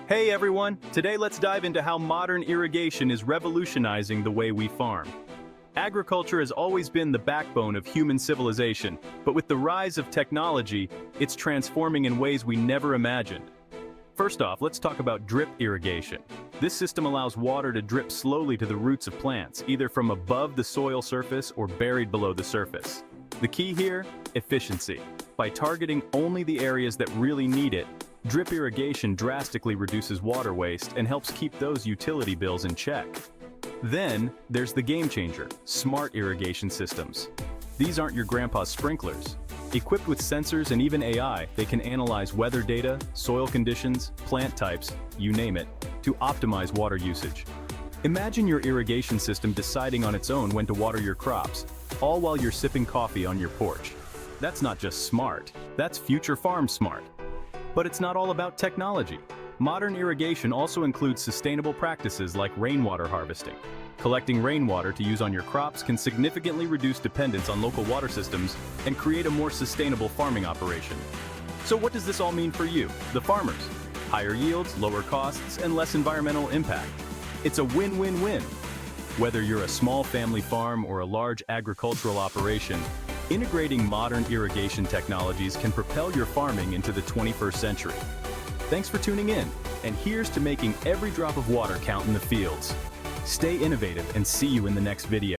Hey everyone, today let's dive into how modern irrigation is revolutionizing the way we farm. Agriculture has always been the backbone of human civilization, but with the rise of technology, it's transforming in ways we never imagined. First off, let's talk about drip irrigation. This system allows water to drip slowly to the roots of plants, either from above the soil surface or buried below the surface. The key here? Efficiency. By targeting only the areas that really need it, drip irrigation drastically reduces water waste and helps keep those utility bills in check. Then, there's the game changer, smart irrigation systems. These aren't your grandpa's sprinklers. Equipped with sensors and even AI, they can analyze weather data, soil conditions, plant types, you name it, to optimize water usage. Imagine your irrigation system deciding on its own when to water your crops, all while you're sipping coffee on your porch. That's not just smart, that's future farm smart. But it's not all about technology. Modern irrigation also includes sustainable practices like rainwater harvesting. Collecting rainwater to use on your crops can significantly reduce dependence on local water systems and create a more sustainable farming operation. So what does this all mean for you, the farmers? Higher yields, lower costs, and less environmental impact. It's a win-win-win. Whether you're a small family farm or a large agricultural operation, integrating modern irrigation technologies can propel your farming into the 21st century. Thanks for tuning in, and here's to making every drop of water count in the fields. Stay innovative and see you in the next video.